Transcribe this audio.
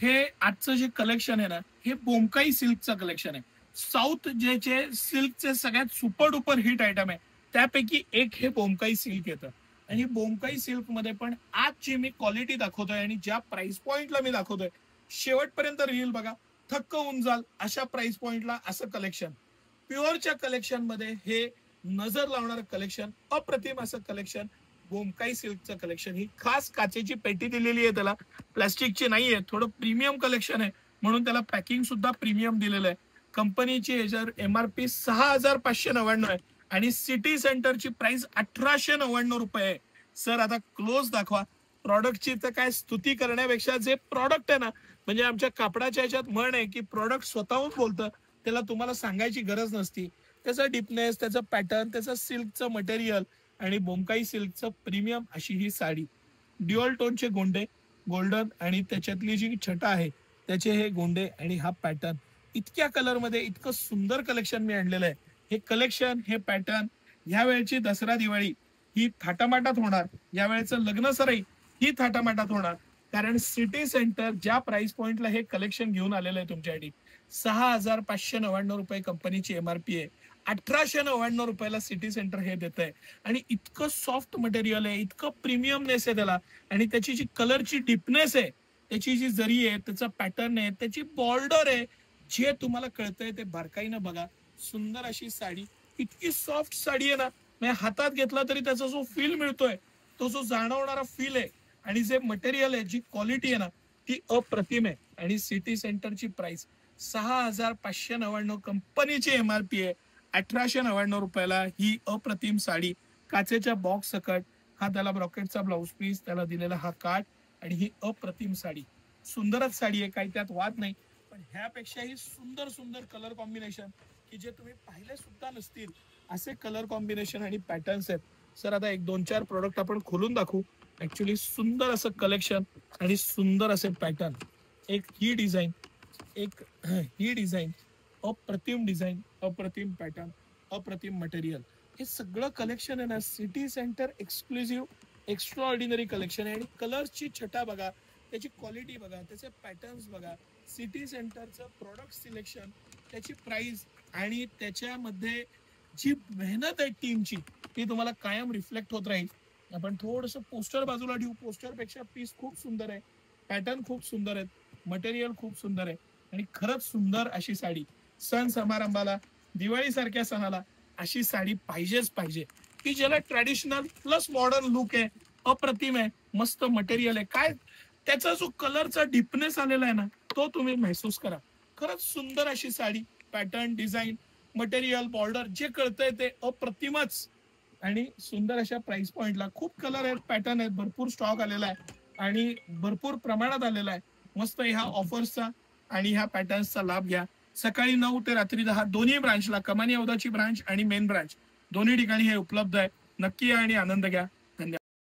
हे आजचं जे कलेक्शन आहे ना, हे बोमकाई सिल्कचं कलेक्शन आहे. साऊथ जे सिल्कचे सगळ्यात सुपर डुपर हिट आयटम आहे, त्यापैकी एक हे बोमकाई सिल्क येतं. आणि बोमकाई सिल्कमध्ये पण आज जी मी क्वालिटी दाखवतोय आणि ज्या प्राइस पॉइंटला मी दाखवतोय, शेवटपर्यंत रील बघा, थक्क होऊन जाल अशा प्राइस पॉइंटला असं कलेक्शन. प्युअरच्या कलेक्शनमध्ये हे नजर लावणारं कलेक्शन, अप्रतिम असं कलेक्शन, बोमकाई सिल्कचं कलेक्शन. ही खास काचेची पेटी दिलेली आहे त्याला, प्लास्टिकची नाहीये. थोडं प्रीमियम कलेक्शन आहे म्हणून त्याला पॅकिंग सुद्धा प्रीमियम दिलेलं आहे. कंपनीची ह्याच्यावर MRP 6,599 आहे आणि सिटी सेंटरची प्राइस 1,899 रुपये आहे. सर आता क्लोज दाखवा. प्रॉडक्टची तर काय स्तुती करण्यापेक्षा जे प्रॉडक्ट आहे ना, म्हणजे आमच्या कापडाच्या ह्याच्यात म्हण आहे की प्रॉडक्ट स्वतःहून बोलतं, त्याला तुम्हाला सांगायची गरज नसती. त्याचा डिपनेस, त्याचं पॅटर्न, त्याचं सिल्कचं मटेरियल आणि बोमकाई सिल्कचं प्रीमियम अशी ही साडी. ड्युअल टोनचे गोंडे, गोल्डन आणि त्याच्यातली जी छटा आहे त्याचे हे गोंडे आणि हा पॅटर्न, इतक्या कलरमध्ये इतकं सुंदर कलेक्शन मी आणलेलं आहे. हे कलेक्शन, हे पॅटर्न, ह्या वेळची दसरा दिवाळी ही थाटामाटात होणार. यावेळेचं लग्न सराई ही थाटामाटात होणार. कारण सिटी सेंटर ज्या प्राइस पॉइंटला हे कलेक्शन घेऊन आलेलं आहे तुमच्यासाठी, 6,599 रुपये कंपनीची MRP आहे. 1,899 रुपयाला सिटी सेंटर हे देत आहे. आणि इतकं सॉफ्ट मटेरियल आहे, इतकं प्रीमियमनेस आहे त्याला, आणि त्याची जी कलरची डीपनेस आहे, त्याची जी जरी आहे, त्याचा पॅटर्न आहे, त्याची बॉर्डर आहे, जे तुम्हाला कळतंय ते बारकाईनं बघा. सुंदर अशी साडी, इतकी सॉफ्ट साडी आहे ना, म्हणजे हातात घेतला तरी त्याचा जो फील मिळतोय, तो जो जाणवणारा फील आहे, आणि जे मटेरियल आहे, जी क्वालिटी आहे ना, ती अप्रतिम आहे. आणि सिटी सेंटरची प्राइस 6,599 कंपनीची MRP आहे. 1,899 रुपयाला ही अप्रतिम साडी, काचेच्या बॉक्स सकट, हा त्याला ब्रॉकेटचा ब्लाऊज पीस, त्याला दिलेला हा काठ, आणि ही अप्रतिम साडी. सुंदरच साडी आहे, काही त्यात वाद नाही. पण ह्यापेक्षाही सुंदर सुंदर कलर कॉम्बिनेशन की जे तुम्ही पाहिले सुद्धा नसतील, असे कलर कॉम्बिनेशन आणि पॅटर्न्स आहेत. सर आता एक 2-4 प्रोडक्ट आपण खोलून दाखवू. ऍक्च्युली सुंदर असं कलेक्शन आणि सुंदर असे पॅटर्न. एक ही डिझाईन, एक ही डिझाईन, अप्रतिम डिझाईन, अप्रतिम पॅटर्न, अप्रतिम मटेरियल. हे सगळं कलेक्शन आहे ना, city centre exclusive extra ordinary collection आहे. आणि कलर्सची छटा बघा, त्याची क्वालिटी बघा, त्याचे पॅटर्न्स बघा, सिटी सेंटरचं प्रॉडक्ट सिलेक्शन, त्याची प्राइस, आणि त्याच्यामध्ये जी मेहनत आहे टीमची, ती तुम्हाला कायम रिफ्लेक्ट होत राहील. आपण थोडंसं पोस्टर बाजूला ठेवू. पोस्टरपेक्षा पीस खूप सुंदर आहे, पॅटर्न खूप सुंदर आहेत, मटेरियल खूप सुंदर आहे, आणि खरंच सुंदर अशी साडी. सण समारंभाला, दिवाळीसारख्या सणाला अशी साडी पाहिजेच पाहिजे, की ज्याला ट्रॅडिशनल प्लस मॉडर्न लुक आहे, अप्रतिम आहे, मस्त मटेरियल आहे. काय त्याचा जो कलरचा डीपनेस आलेला आहे ना, तो तुम्ही महसूस करा. खरंच सुंदर अशी sari, pattern, design, material, border, जे कळतंय ते अप्रतिमच. आणि सुंदर अशा प्राइस पॉइंटला खूप कलर आहेत, पॅटर्न आहेत, भरपूर स्टॉक आलेला आहे आणि भरपूर प्रमाणात आलेला आहे. मस्त ह्या ऑफर्सचा आणि ह्या पॅटर्न्सचा लाभ घ्या. सकाळी 9 ते रात्री 10 दोन्ही ब्रांचला, कमानी औदाची ब्रांच आणि मेन ब्रांच, दोन्ही ठिकाणी हे उपलब्ध आहे. नक्की या आणि आनंद घ्या.